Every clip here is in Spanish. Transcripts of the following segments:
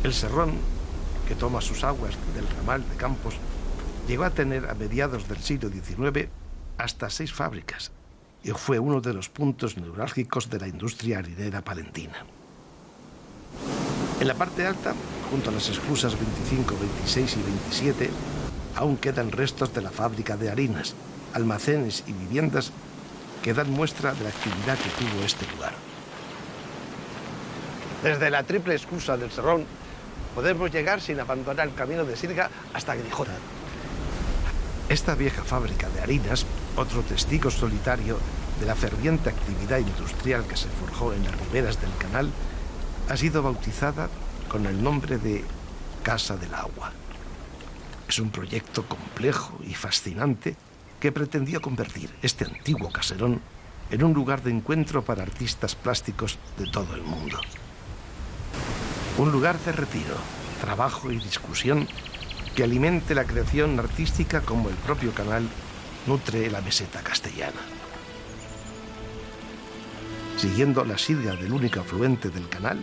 El Serrón, que toma sus aguas del ramal de Campos, llegó a tener a mediados del siglo XIX hasta 6 fábricas y fue uno de los puntos neurálgicos de la industria harinera palentina. En la parte alta, junto a las esclusas 25, 26 y 27, aún quedan restos de la fábrica de harinas, almacenes y viviendas que dan muestra de la actividad que tuvo este lugar. Desde la triple esclusa del Serrón podemos llegar sin abandonar el camino de Sirga hasta Grijona. Esta vieja fábrica de harinas, otro testigo solitario de la ferviente actividad industrial que se forjó en las riberas del canal, ha sido bautizada con el nombre de Casa del Agua. Es un proyecto complejo y fascinante que pretendió convertir este antiguo caserón en un lugar de encuentro para artistas plásticos de todo el mundo. Un lugar de retiro, trabajo y discusión que alimente la creación artística como el propio canal nutre la meseta castellana. Siguiendo la sirga del único afluente del canal,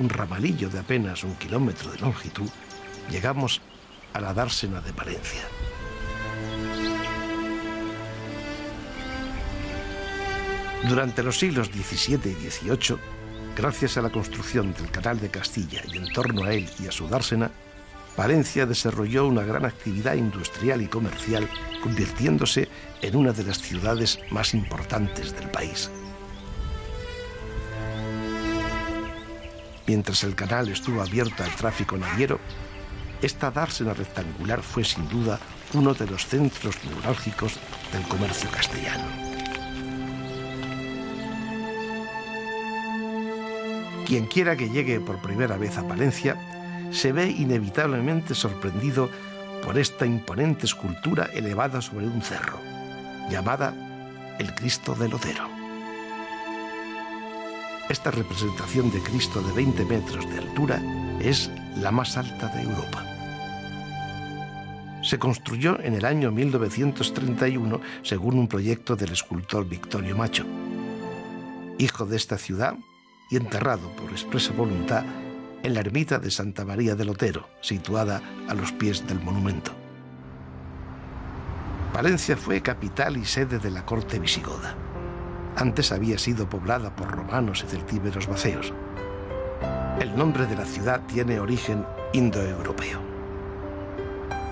un ramalillo de apenas 1 kilómetro de longitud, llegamos a la dársena de Palencia. Durante los siglos XVII y XVIII, gracias a la construcción del Canal de Castilla y en torno a él y a su dársena, Palencia desarrolló una gran actividad industrial y comercial, convirtiéndose en una de las ciudades más importantes del país. Mientras el canal estuvo abierto al tráfico naviero, esta dársena rectangular fue sin duda uno de los centros neurálgicos del comercio castellano. Quien quiera que llegue por primera vez a Palencia se ve inevitablemente sorprendido por esta imponente escultura elevada sobre un cerro, llamada el Cristo del Lodero. Esta representación de Cristo de 20 metros de altura es la más alta de Europa. Se construyó en el año 1931 según un proyecto del escultor Victorio Macho, hijo de esta ciudad y enterrado por expresa voluntad en la ermita de Santa María del Otero, situada a los pies del monumento. Palencia fue capital y sede de la corte visigoda. Antes había sido poblada por romanos y celtíberos maceos. El nombre de la ciudad tiene origen indoeuropeo.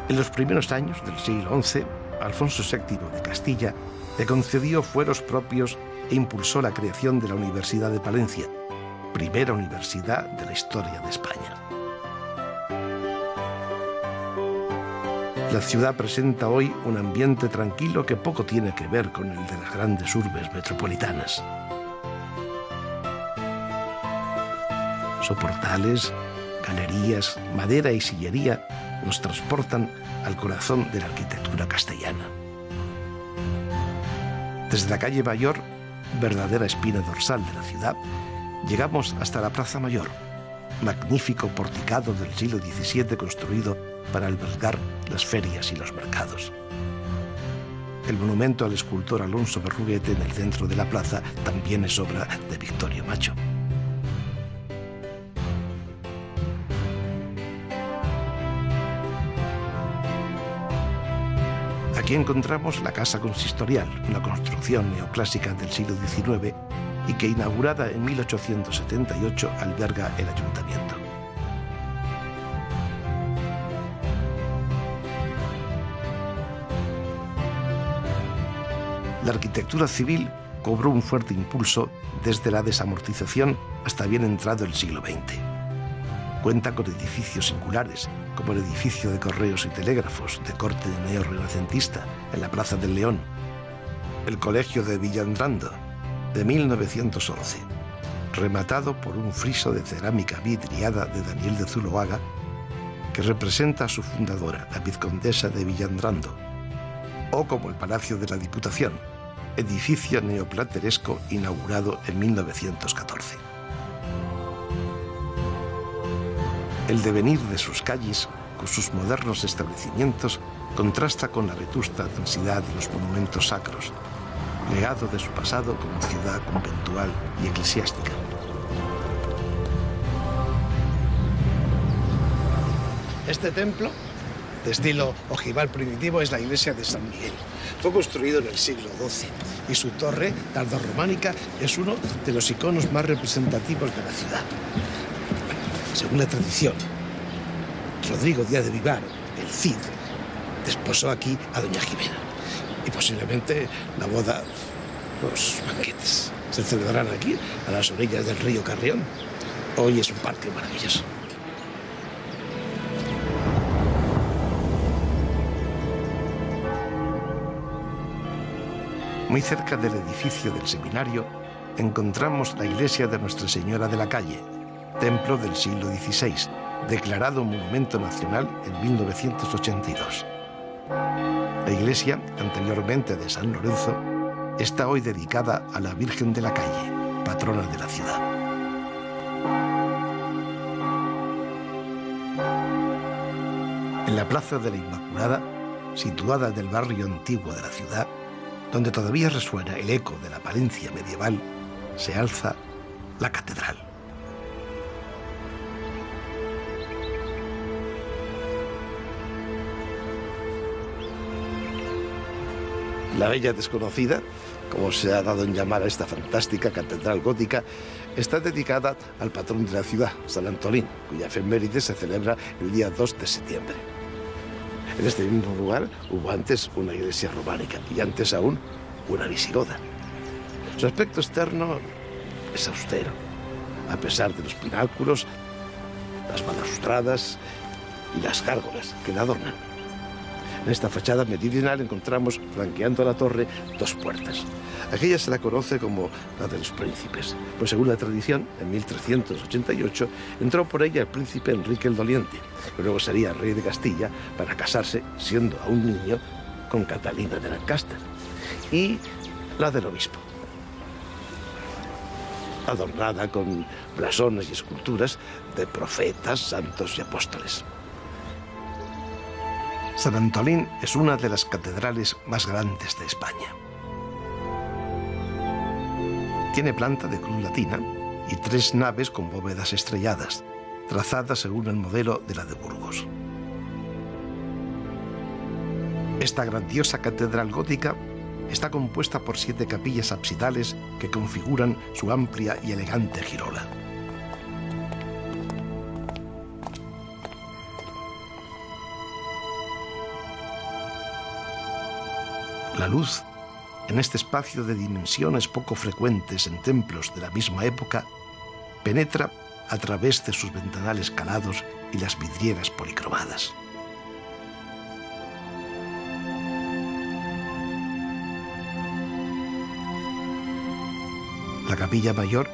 En los primeros años del siglo XI, Alfonso VII de Castilla le concedió fueros propios e impulsó la creación de la Universidad de Palencia, primera universidad de la historia de España. La ciudad presenta hoy un ambiente tranquilo que poco tiene que ver con el de las grandes urbes metropolitanas. Soportales, galerías, madera y sillería nos transportan al corazón de la arquitectura castellana. Desde la calle Mayor, verdadera espina dorsal de la ciudad, llegamos hasta la Plaza Mayor, magnífico porticado del siglo XVII construido para albergar las ferias y los mercados. El monumento al escultor Alonso Berruguete en el centro de la plaza también es obra de Victorio Macho. Aquí encontramos la Casa Consistorial, una construcción neoclásica del siglo XIX y que, inaugurada en 1878, alberga el ayuntamiento. La arquitectura civil cobró un fuerte impulso desde la desamortización hasta bien entrado el siglo XX. Cuenta con edificios singulares, como el edificio de correos y telégrafos de corte neorrenacentista en la Plaza del León, el Colegio de Villandrando, de 1911, rematado por un friso de cerámica vidriada de Daniel de Zuloaga, que representa a su fundadora, la vizcondesa de Villandrando, o como el Palacio de la Diputación, edificio neoplateresco inaugurado en 1914. El devenir de sus calles, con sus modernos establecimientos, contrasta con la vetusta densidad de los monumentos sacros, legado de su pasado como ciudad conventual y eclesiástica. Este templo, de estilo ojival primitivo, es la iglesia de San Miguel. Fue construido en el siglo XII y su torre, tardorrománica, es uno de los iconos más representativos de la ciudad. Según la tradición, Rodrigo Díaz de Vivar, el Cid, desposó aquí a doña Jimena. Y posiblemente la boda, los banquetes, se celebrarán aquí, a las orillas del río Carrión. Hoy es un parque maravilloso. Muy cerca del edificio del seminario encontramos la iglesia de Nuestra Señora de la Calle, templo del siglo XVI, declarado Monumento Nacional en 1982. La iglesia, anteriormente de San Lorenzo, está hoy dedicada a la Virgen de la Calle, patrona de la ciudad. En la Plaza de la Inmaculada, situada en el barrio antiguo de la ciudad, donde todavía resuena el eco de la Palencia medieval, se alza la catedral. La Bella Desconocida, como se ha dado en llamar a esta fantástica catedral gótica, está dedicada al patrón de la ciudad, San Antolín, cuya efeméride se celebra el día 2 de septiembre. En este mismo lugar hubo antes una iglesia románica y antes aún una visigoda. Su aspecto externo es austero, a pesar de los pináculos, las balaustradas y las gárgolas que la adornan. En esta fachada meridional encontramos, flanqueando la torre, dos puertas. Aquella se la conoce como la de los príncipes, pues según la tradición, en 1388 entró por ella el príncipe Enrique el Doliente, que luego sería rey de Castilla para casarse, siendo aún niño, con Catalina de Lancaster. Y la del obispo, adornada con blasones y esculturas de profetas, santos y apóstoles. San Antolín es una de las catedrales más grandes de España. Tiene planta de cruz latina y 3 naves con bóvedas estrelladas, trazadas según el modelo de la de Burgos. Esta grandiosa catedral gótica está compuesta por 7 capillas absidales que configuran su amplia y elegante girola. La luz, en este espacio de dimensiones poco frecuentes en templos de la misma época, penetra a través de sus ventanales calados y las vidrieras policromadas. La capilla mayor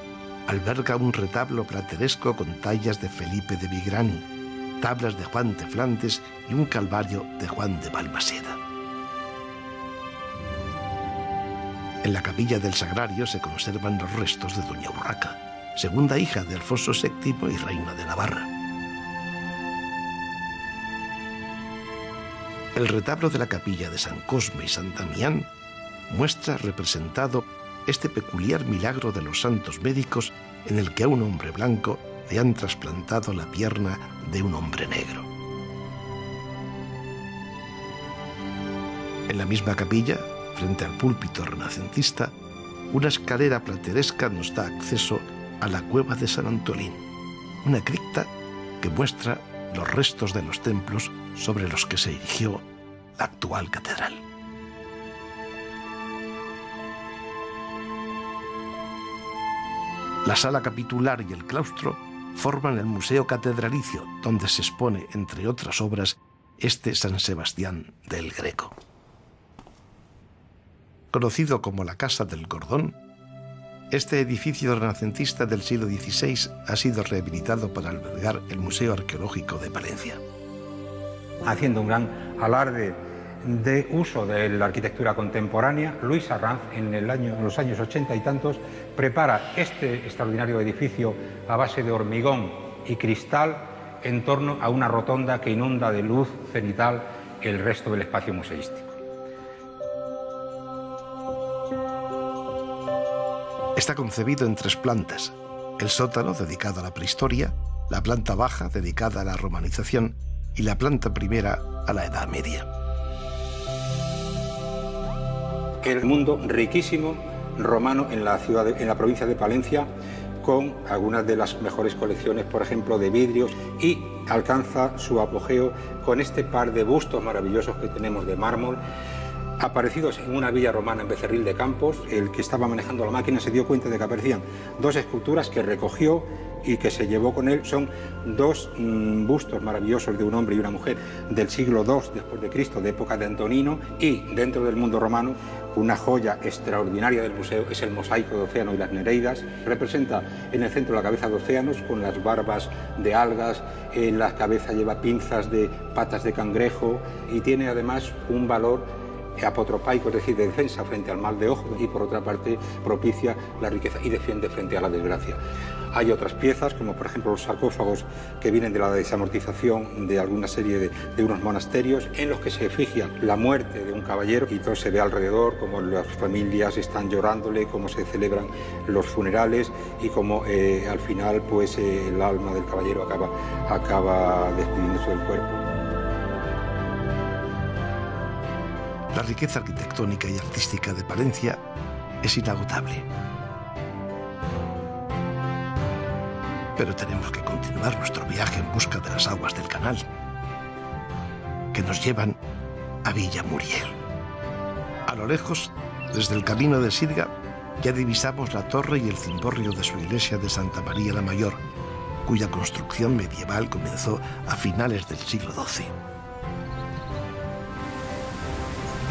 alberga un retablo plateresco con tallas de Felipe de Vigrani, tablas de Juan de Flandes y un calvario de Juan de Balmaseda. En la capilla del Sagrario se conservan los restos de doña Urraca, segunda hija de Alfonso VII y reina de Navarra. El retablo de la capilla de San Cosme y San Damián muestra representado este peculiar milagro de los santos médicos en el que a un hombre blanco le han trasplantado la pierna de un hombre negro. En la misma capilla, frente al púlpito renacentista, una escalera plateresca nos da acceso a la cueva de San Antolín, una cripta que muestra los restos de los templos sobre los que se erigió la actual catedral. La sala capitular y el claustro forman el Museo Catedralicio, donde se expone, entre otras obras, este San Sebastián del Greco. Conocido como la Casa del Cordón, este edificio renacentista del siglo XVI ha sido rehabilitado para albergar el Museo Arqueológico de Palencia. Haciendo un gran alarde de uso de la arquitectura contemporánea, Luis Arranz, en los años 80 y tantos, prepara este extraordinario edificio a base de hormigón y cristal en torno a una rotonda que inunda de luz cenital el resto del espacio museístico. Está concebido en 3 plantas: el sótano, dedicado a la prehistoria, la planta baja, dedicada a la romanización, y la planta primera a la Edad Media. El mundo riquísimo romano en la provincia de Palencia, con algunas de las mejores colecciones, por ejemplo, de vidrios, y alcanza su apogeo con este par de bustos maravillosos que tenemos de mármol, aparecidos en una villa romana en Becerril de Campos. El que estaba manejando la máquina se dio cuenta de que aparecían dos esculturas que recogió y que se llevó con él. Son dos bustos maravillosos de un hombre y una mujer del siglo II después de Cristo, de época de Antonino, y dentro del mundo romano una joya extraordinaria del museo es el mosaico de Océano y las Nereidas. Representa en el centro la cabeza de Océanos con las barbas de algas, en la cabeza lleva pinzas de patas de cangrejo y tiene además un valor apotropaico, es decir, de defensa frente al mal de ojo, y por otra parte propicia la riqueza y defiende frente a la desgracia. Hay otras piezas, como por ejemplo los sarcófagos que vienen de la desamortización de alguna serie de unos monasterios, en los que se efigia la muerte de un caballero y todo se ve alrededor, como las familias están llorándole, cómo se celebran los funerales y cómo al final pues el alma del caballero acaba despidiéndose del cuerpo. La riqueza arquitectónica y artística de Palencia es inagotable. Pero tenemos que continuar nuestro viaje en busca de las aguas del canal, que nos llevan a Villa Muriel. A lo lejos, desde el camino de Sirga, ya divisamos la torre y el cimborrio de su iglesia de Santa María la Mayor, cuya construcción medieval comenzó a finales del siglo XII.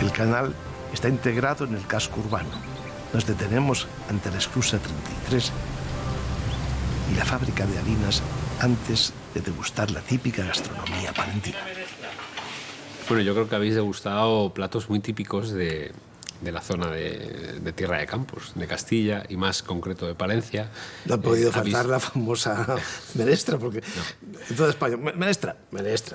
El canal está integrado en el casco urbano. Nos detenemos ante la esclusa 33 y la fábrica de harinas antes de degustar la típica gastronomía palentina. Bueno, yo creo que habéis degustado platos muy típicos de la zona de Tierra de Campos, de Castilla y más concreto de Palencia. No ha podido faltar la famosa menestra, porque no. En toda España, menestra,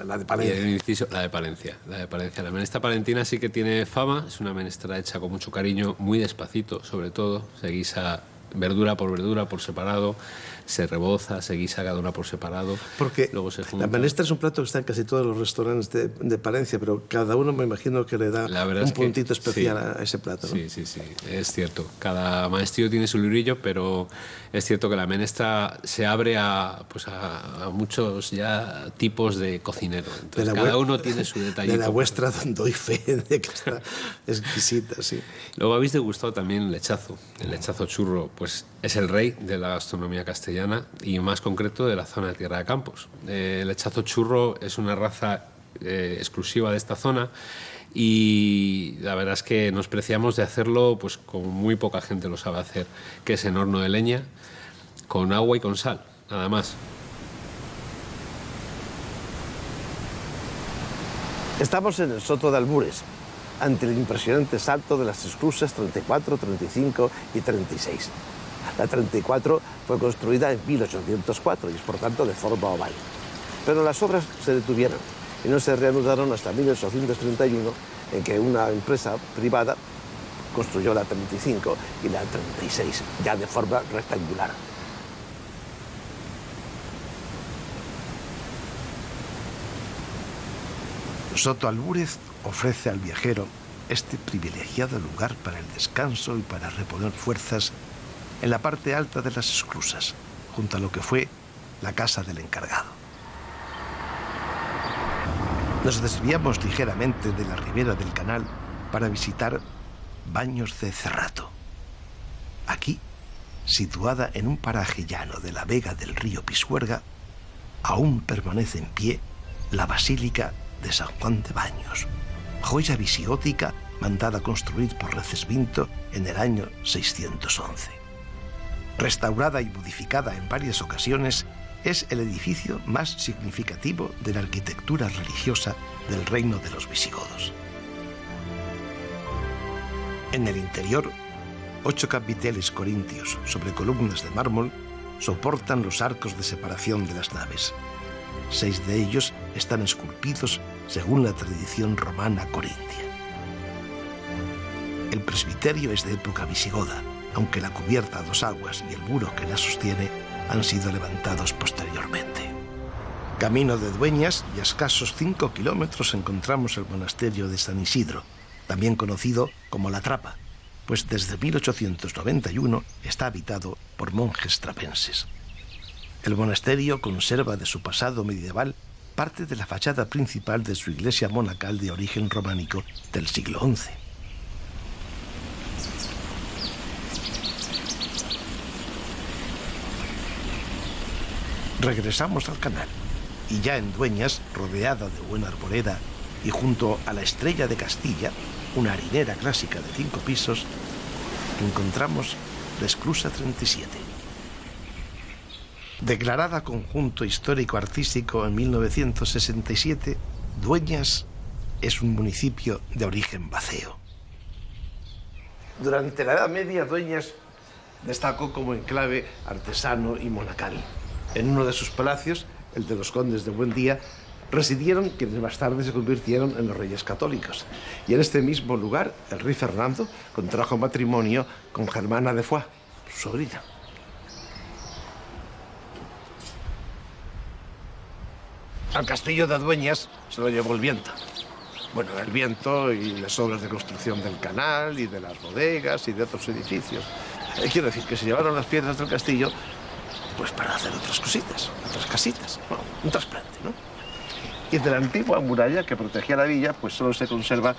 la de Palencia. Y el inciso, la de Palencia. La menestra palentina sí que tiene fama, es una menestra hecha con mucho cariño, muy despacito sobre todo, se guisa verdura por separado, se reboza, se guisa cada una por separado. Porque luego se junta. La menestra es un plato que está en casi todos los restaurantes de Palencia, pero cada uno me imagino que le da un puntito especial a ese plato, ¿no? Sí, es cierto. Cada maestrillo tiene su librillo, pero es cierto que la menestra se abre a muchos ya tipos de cocinero. Entonces, cada uno tiene su detallito. De la vuestra doy fe de que está exquisita, sí. Luego habéis degustado también el lechazo churro, pues es el rey de la gastronomía castellana y más concreto de la zona de Tierra de Campos. El lechazo churro es una raza exclusiva de esta zona y la verdad es que nos preciamos de hacerlo pues como muy poca gente lo sabe hacer, que es en horno de leña, con agua y con sal, nada más. Estamos en el Soto de Albures, ante el impresionante salto de las esclusas 34, 35 y 36. La 34 fue construida en 1804 y es por tanto de forma oval. Pero las obras se detuvieron y no se reanudaron hasta 1831, en que una empresa privada construyó la 35 y la 36, ya de forma rectangular. Soto Albures ofrece al viajero este privilegiado lugar para el descanso y para reponer fuerzas en la parte alta de las esclusas, junto a lo que fue la casa del encargado. Nos desviamos ligeramente de la ribera del canal para visitar Baños de Cerrato. Aquí, situada en un paraje llano de la vega del río Pisuerga, aún permanece en pie la Basílica de San Juan de Baños, joya visigótica mandada a construir por Recesvinto en el año 611. Restaurada y modificada en varias ocasiones, es el edificio más significativo de la arquitectura religiosa del reino de los visigodos. En el interior, 8 capiteles corintios sobre columnas de mármol soportan los arcos de separación de las naves. 6 de ellos están esculpidos según la tradición romana corintia. El presbiterio es de época visigoda, aunque la cubierta a 2 aguas y el muro que la sostiene han sido levantados posteriormente. Camino de Dueñas y a escasos 5 kilómetros encontramos el monasterio de San Isidro, también conocido como La Trapa, pues desde 1891 está habitado por monjes trapenses. El monasterio conserva de su pasado medieval parte de la fachada principal de su iglesia monacal de origen románico del siglo XI. Regresamos al canal y ya en Dueñas, rodeada de buena arboleda y junto a la Estrella de Castilla, una harinera clásica de 5 pisos, encontramos la Esclusa 37. Declarada conjunto histórico-artístico en 1967, Dueñas es un municipio de origen vaceo. Durante la Edad Media, Dueñas destacó como enclave artesano y monacal. En uno de sus palacios, el de los condes de Buendía, residieron quienes más tarde se convirtieron en los reyes católicos. Y en este mismo lugar, el rey Fernando contrajo matrimonio con Germana de Foix, su sobrina. Al castillo de Dueñas se lo llevó el viento. Bueno, el viento y las obras de construcción del canal y de las bodegas y de otros edificios. Quiero decir que se llevaron las piedras del castillo pues para hacer otras cositas, otras casitas, bueno, un trasplante, ¿no? Y de la antigua muralla que protegía la villa, pues solo se conserva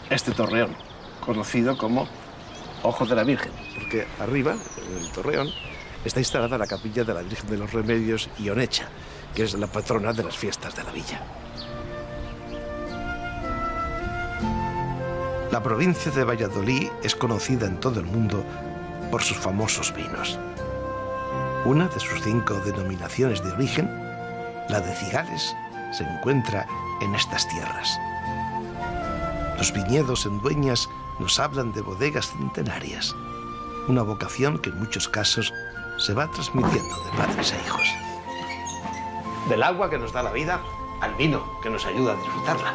este torreón, conocido como Ojo de la Virgen, porque arriba, en el torreón, está instalada la capilla de la Virgen de los Remedios y Onecha, que es la patrona de las fiestas de la villa. La provincia de Valladolid es conocida en todo el mundo por sus famosos vinos. Una de sus 5 denominaciones de origen, la de Cigales, se encuentra en estas tierras. Los viñedos en Dueñas nos hablan de bodegas centenarias, una vocación que en muchos casos se va transmitiendo de padres a hijos. Del agua que nos da la vida al vino que nos ayuda a disfrutarla.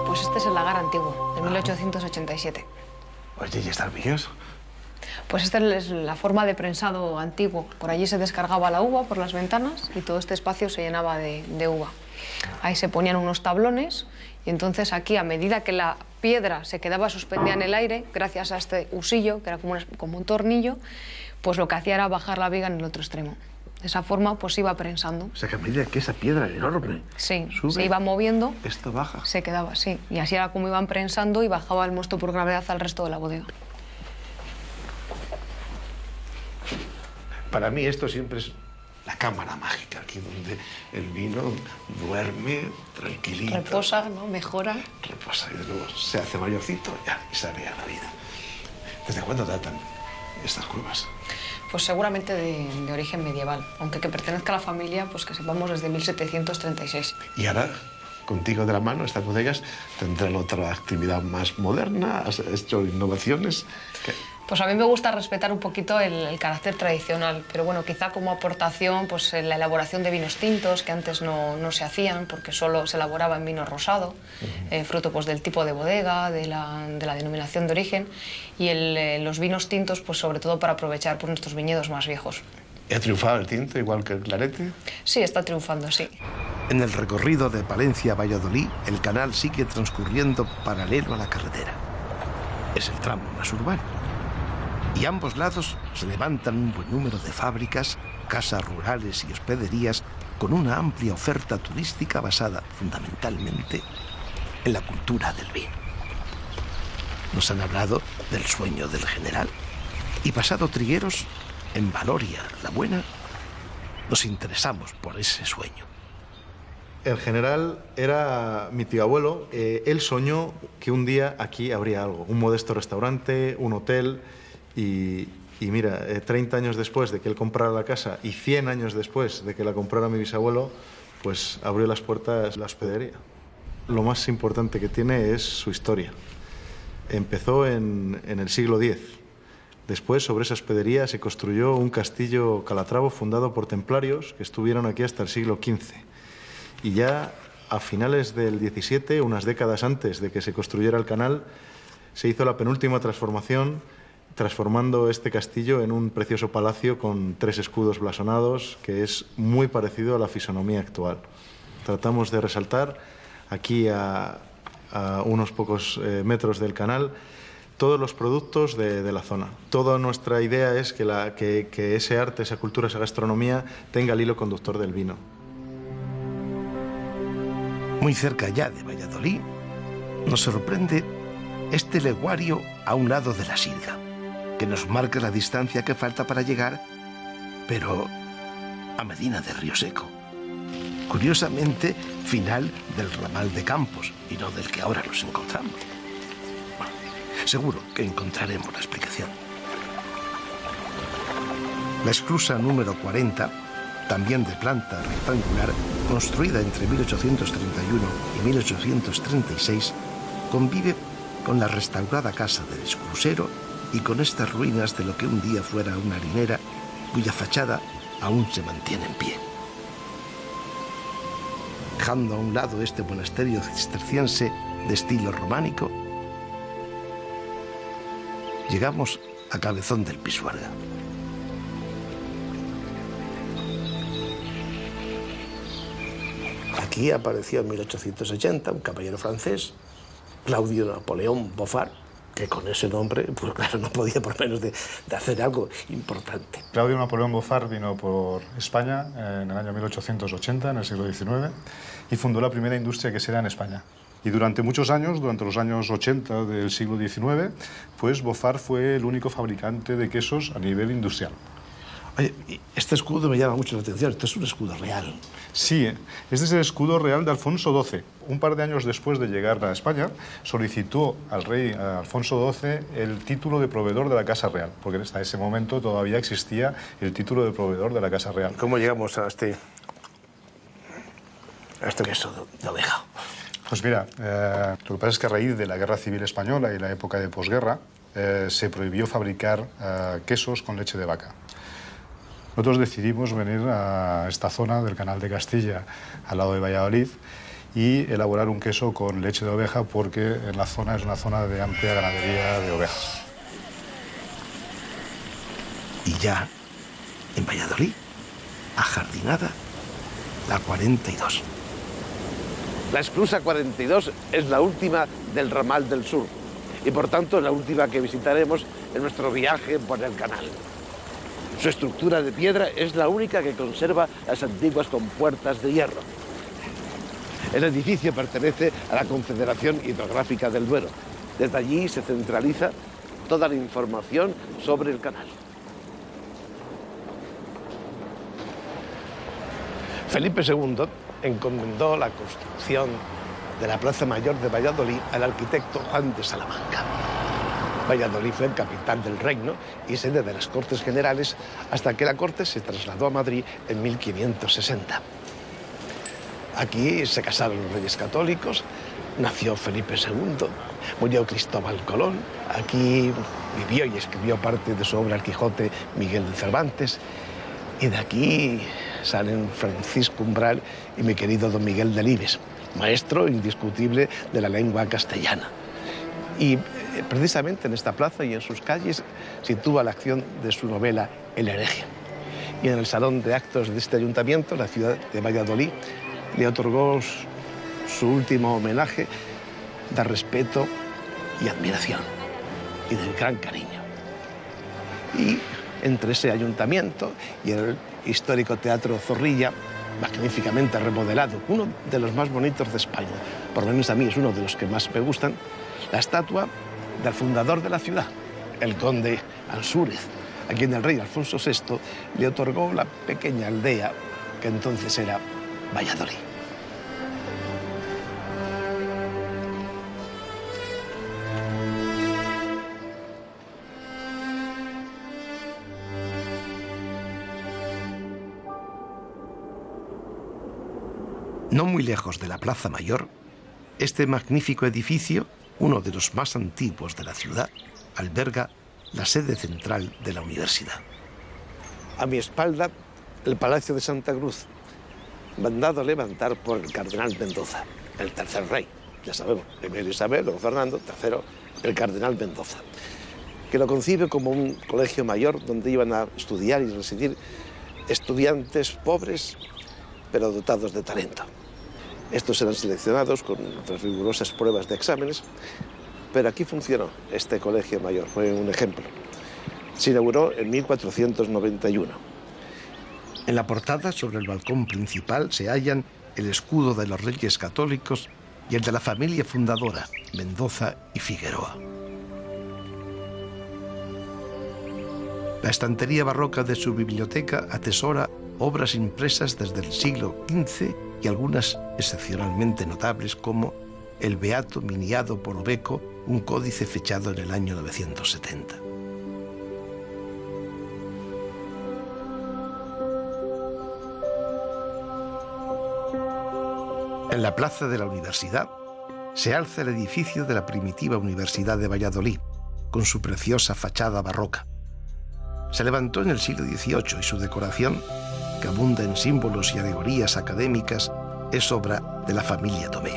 Pues este es el lagar antiguo, de 1887. Oye, ¿y están vinos? Pues esta es la forma de prensado antiguo. Por allí se descargaba la uva por las ventanas y todo este espacio se llenaba de uva. Ahí se ponían unos tablones y entonces aquí, a medida que la piedra se quedaba suspendida en el aire, gracias a este husillo, que era como un tornillo, pues lo que hacía era bajar la viga en el otro extremo. De esa forma, pues iba prensando. O sea, que a medida que esa piedra enorme sí, sube, se iba moviendo, esto baja. Se quedaba así. Y así era como iban prensando y bajaba el mosto por gravedad al resto de la bodega. Para mí esto siempre es la cámara mágica, aquí donde el vino duerme tranquilito. Reposa, ¿no? Mejora. Reposa y luego se hace mayorcito y sale a la vida. ¿Desde cuándo datan estas cuevas? Pues seguramente de origen medieval, aunque que pertenezca a la familia, pues que sepamos desde 1736. Y ahora, contigo de la mano, estas bodegas tendrán otra actividad más moderna, has hecho innovaciones. Pues a mí me gusta respetar un poquito el carácter tradicional, pero bueno, quizá como aportación, pues la elaboración de vinos tintos, que antes no se hacían, porque solo se elaboraba en vino rosado, fruto pues del tipo de bodega, de la denominación de origen, y los vinos tintos, pues sobre todo para aprovechar pues, nuestros viñedos más viejos. ¿Ha triunfado el tinto igual que el clarete? Sí, está triunfando, sí. En el recorrido de Palencia a Valladolid, el canal sigue transcurriendo paralelo a la carretera. Es el tramo más urbano. Y a ambos lados se levantan un buen número de fábricas, casas rurales y hospederías con una amplia oferta turística basada fundamentalmente en la cultura del vino. Nos han hablado del sueño del general y pasado Trigueros, en Valoria la Buena, nos interesamos por ese sueño. El general era mi tío abuelo. Él soñó que un día aquí habría algo, un modesto restaurante, un hotel. Y mira, 30 años después de que él comprara la casa y 100 años después de que la comprara mi bisabuelo, pues abrió las puertas la hospedería. Lo más importante que tiene es su historia. Empezó en el siglo X. Después, sobre esa hospedería, se construyó un castillo calatravo fundado por templarios que estuvieron aquí hasta el siglo XV. Y ya a finales del XVII, unas décadas antes de que se construyera el canal, se hizo la penúltima transformación transformando este castillo en un precioso palacio con 3 escudos blasonados, que es muy parecido a la fisonomía actual. Tratamos de resaltar aquí a unos pocos metros del canal todos los productos de la zona. Toda nuestra idea es que ese arte, esa cultura, esa gastronomía tenga el hilo conductor del vino. Muy cerca ya de Valladolid, nos sorprende este leguario a un lado de la Sirga, que nos marca la distancia que falta para llegar, pero a Medina de Río Seco. Curiosamente, final del ramal de Campos y no del que ahora nos encontramos. Bueno, seguro que encontraremos la explicación. La esclusa número 40, también de planta rectangular, construida entre 1831 y 1836, convive con la restaurada casa del esclusero y con estas ruinas de lo que un día fuera una harinera, cuya fachada aún se mantiene en pie. Dejando a un lado este monasterio cisterciense de estilo románico, llegamos a Cabezón del Pisuerga. Aquí apareció en 1880 un caballero francés, Claudio Napoleón Boffard, que con ese nombre, pues claro, no podía por menos de hacer algo importante. Claudio Napoleón Boffard vino por España en el año 1880, en el siglo XIX, y fundó la primera industria quesera en España. Y durante muchos años, durante los años 80 del siglo XIX, pues Boffard fue el único fabricante de quesos a nivel industrial. Oye, este escudo me llama mucho la atención, este es un escudo real. Sí, este es el escudo real de Alfonso XII. Un par de años después de llegar a España, solicitó al rey Alfonso XII el título de proveedor de la Casa Real, porque hasta ese momento todavía existía el título de proveedor de la Casa Real. ¿Cómo llegamos a este queso de oveja? Pues mira, lo que pasa es que a raíz de la Guerra Civil Española y la época de posguerra, se prohibió fabricar quesos con leche de vaca. Nosotros decidimos venir a esta zona del Canal de Castilla, al lado de Valladolid, y elaborar un queso con leche de oveja porque en la zona es una zona de amplia ganadería de ovejas. Y ya, en Valladolid, ajardinada, la 42. La esclusa 42 es la última del ramal del sur y por tanto la última que visitaremos en nuestro viaje por el canal. Su estructura de piedra es la única que conserva las antiguas compuertas de hierro. El edificio pertenece a la Confederación Hidrográfica del Duero. Desde allí se centraliza toda la información sobre el canal. Felipe II encomendó la construcción de la Plaza Mayor de Valladolid al arquitecto Juan de Salamanca. Valladolid fue capital del reino y sede de las Cortes Generales hasta que la corte se trasladó a Madrid en 1560. Aquí se casaron los reyes católicos, nació Felipe II, murió Cristóbal Colón, aquí vivió y escribió parte de su obra El Quijote Miguel de Cervantes, y de aquí salen Francisco Umbral y mi querido don Miguel Delibes, maestro indiscutible de la lengua castellana. Y precisamente en esta plaza y en sus calles sitúa la acción de su novela El hereje. Y en el salón de actos de este ayuntamiento, la ciudad de Valladolid, le otorgó su último homenaje de respeto y admiración y de gran cariño. Y entre ese ayuntamiento y el histórico Teatro Zorrilla, magníficamente remodelado, uno de los más bonitos de España, por lo menos a mí es uno de los que más me gustan, la estatua del fundador de la ciudad, el conde Ansúrez, a quien el rey Alfonso VI le otorgó la pequeña aldea que entonces era Valladolid. No muy lejos de la Plaza Mayor, este magnífico edificio, uno de los más antiguos de la ciudad, alberga la sede central de la universidad. A mi espalda, el Palacio de Santa Cruz, mandado a levantar por el cardenal Mendoza, el tercer rey. Ya sabemos, primero Isabel, luego Fernando, tercero el cardenal Mendoza. que lo concibe como un colegio mayor donde iban a estudiar y residir estudiantes pobres, pero dotados de talento. Estos eran seleccionados con otras rigurosas pruebas de exámenes, pero aquí funcionó este colegio mayor, fue un ejemplo. Se inauguró en 1491. En la portada, sobre el balcón principal, se hallan el escudo de los Reyes Católicos y el de la familia fundadora, Mendoza y Figueroa. La estantería barroca de su biblioteca atesora obras impresas desde el siglo XV y algunas excepcionalmente notables como el Beato Miniado por Obeco, un códice fechado en el año 970. En la plaza de la Universidad se alza el edificio de la primitiva Universidad de Valladolid, con su preciosa fachada barroca. Se levantó en el siglo XVIII y su decoración, que abunda en símbolos y alegorías académicas, es obra de la familia Tomé.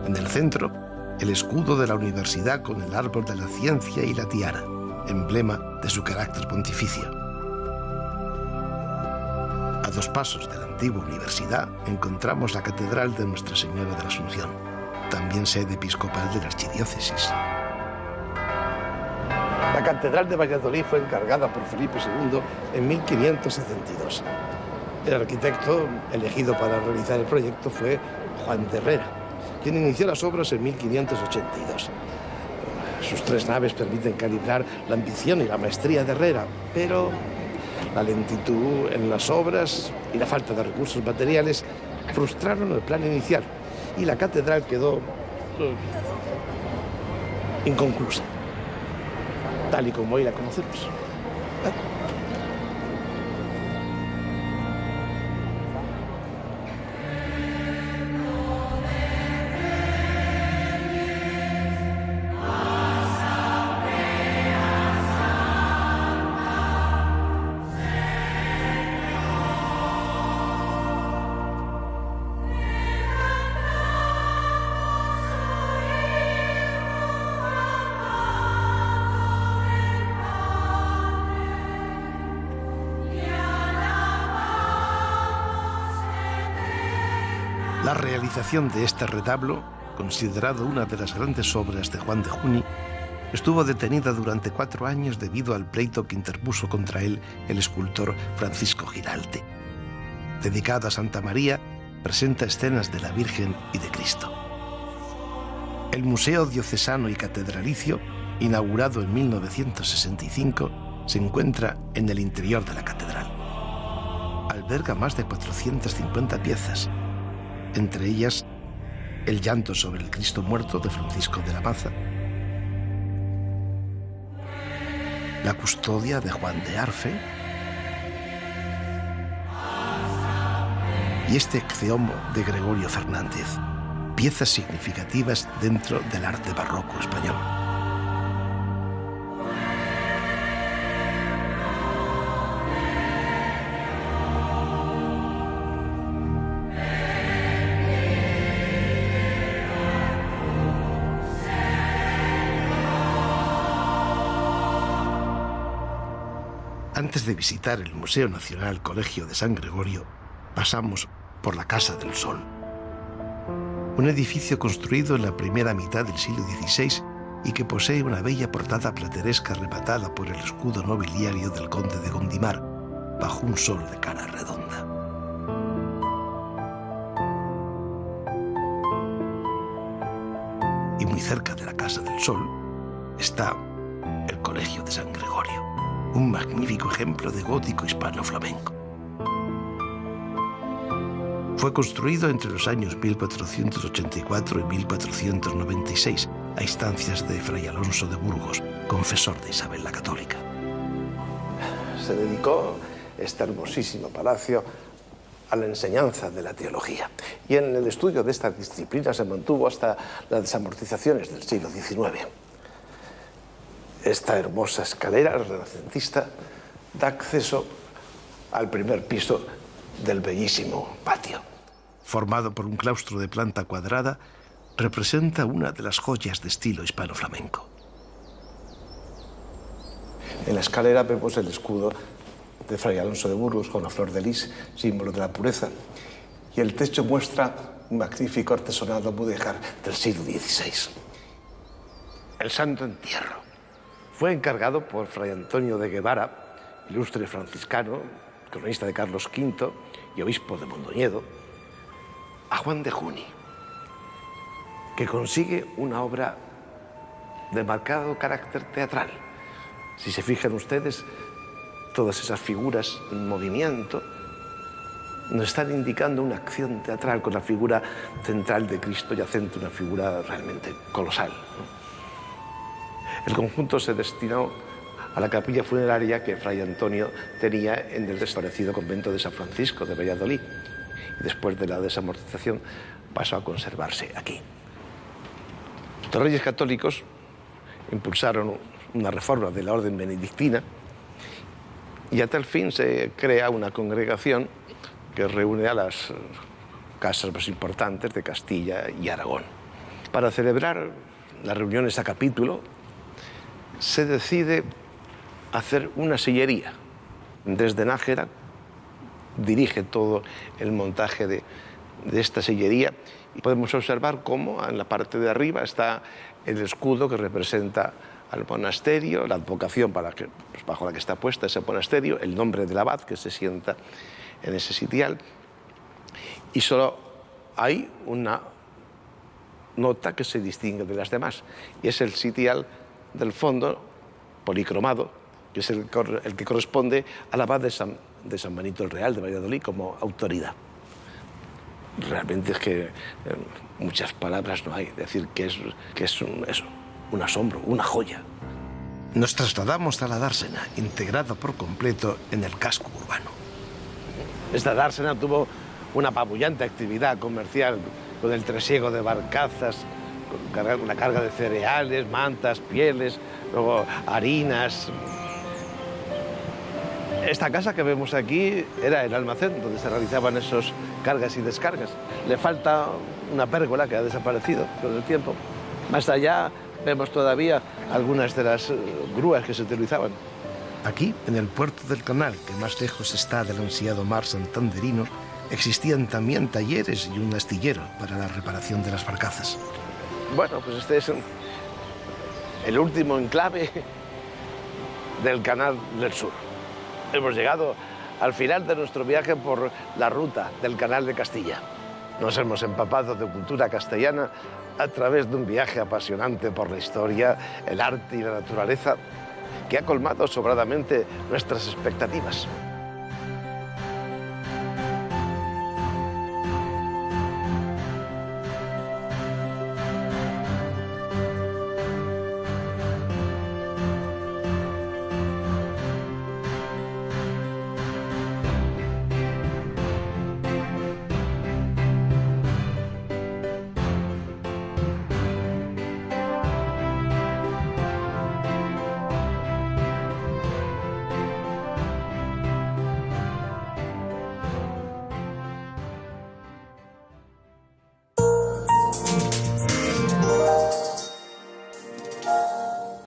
En el centro, el escudo de la universidad con el árbol de la ciencia y la tiara, emblema de su carácter pontificio. A 2 pasos de la antigua universidad encontramos la Catedral de Nuestra Señora de la Asunción, también sede episcopal de la archidiócesis. La Catedral de Valladolid fue encargada por Felipe II en 1572. El arquitecto elegido para realizar el proyecto fue Juan de Herrera, quien inició las obras en 1582. Sus 3 naves permiten calibrar la ambición y la maestría de Herrera, pero la lentitud en las obras y la falta de recursos materiales frustraron el plan inicial y la catedral quedó inconclusa, tal y como hoy la conocemos. La realización de este retablo, considerado una de las grandes obras de Juan de Juni, estuvo detenida durante 4 años debido al pleito que interpuso contra él el escultor Francisco Giralde. Dedicada a Santa María, presenta escenas de la Virgen y de Cristo. El Museo Diocesano y Catedralicio, inaugurado en 1965, se encuentra en el interior de la catedral. Alberga más de 450 piezas, entre ellas el llanto sobre el Cristo muerto de Francisco de la Maza, la custodia de Juan de Arfe y este Ecce-Homo de Gregorio Fernández, piezas significativas dentro del arte barroco español. Antes de visitar el Museo Nacional Colegio de San Gregorio, pasamos por la Casa del Sol. Un edificio construido en la primera mitad del siglo XVI y que posee una bella portada plateresca rematada por el escudo nobiliario del conde de Gondimar, bajo un sol de cara redonda. Y muy cerca de la Casa del Sol está el Colegio de San Gregorio, un magnífico ejemplo de gótico hispano-flamenco. Fue construido entre los años 1484 y 1496, a instancias de Fray Alonso de Burgos, confesor de Isabel la Católica. Se dedicó este hermosísimo palacio a la enseñanza de la teología, y en el estudio de esta disciplina se mantuvo hasta las desamortizaciones del siglo XIX. Esta hermosa escalera renacentista da acceso al primer piso del bellísimo patio. Formado por un claustro de planta cuadrada, representa una de las joyas de estilo hispano-flamenco. En la escalera vemos el escudo de Fray Alonso de Burgos con la flor de lis, símbolo de la pureza. Y el techo muestra un magnífico artesonado mudéjar del siglo XVI. El Santo Entierro fue encargado por Fray Antonio de Guevara, ilustre franciscano, cronista de Carlos V y obispo de Mondoñedo, a Juan de Juni, que consigue una obra de marcado carácter teatral. Si se fijan ustedes, todas esas figuras en movimiento nos están indicando una acción teatral con la figura central de Cristo yacente, una figura realmente colosal. El conjunto se destinó a la capilla funeraria que Fray Antonio tenía en el desaparecido convento de San Francisco de Valladolid. Y después de la desamortización pasó a conservarse aquí. Los reyes católicos impulsaron una reforma de la orden benedictina y a tal fin se crea una congregación que reúne a las casas más importantes de Castilla y Aragón. Para celebrar las reuniones a capítulo se decide hacer una sillería. Desde Nájera dirige todo el montaje de esta sillería y podemos observar cómo en la parte de arriba está el escudo que representa al monasterio, la advocación bajo la que está puesta ese monasterio, el nombre del abad que se sienta en ese sitial, y solo hay una nota que se distingue de las demás, y es el sitial del fondo policromado, que es el que corresponde al abad de San Benito el Real de Valladolid como autoridad. Realmente es que muchas palabras no hay, decir que es un asombro, una joya. Nos trasladamos a la dársena, integrada por completo en el casco urbano. Esta dársena tuvo una apabullante actividad comercial con el trasiego de barcazas, con una carga de cereales, mantas, pieles, luego harinas. Esta casa que vemos aquí era el almacén donde se realizaban esas cargas y descargas. Le falta una pérgola que ha desaparecido con el tiempo. Más allá vemos todavía algunas de las grúas que se utilizaban. Aquí, en el puerto del canal, que más lejos está del ansiado mar santanderino, existían también talleres y un astillero para la reparación de las barcazas. Bueno, pues este es el último enclave del Canal del Sur. Hemos llegado al final de nuestro viaje por la ruta del Canal de Castilla. Nos hemos empapado de cultura castellana a través de un viaje apasionante por la historia, el arte y la naturaleza que ha colmado sobradamente nuestras expectativas.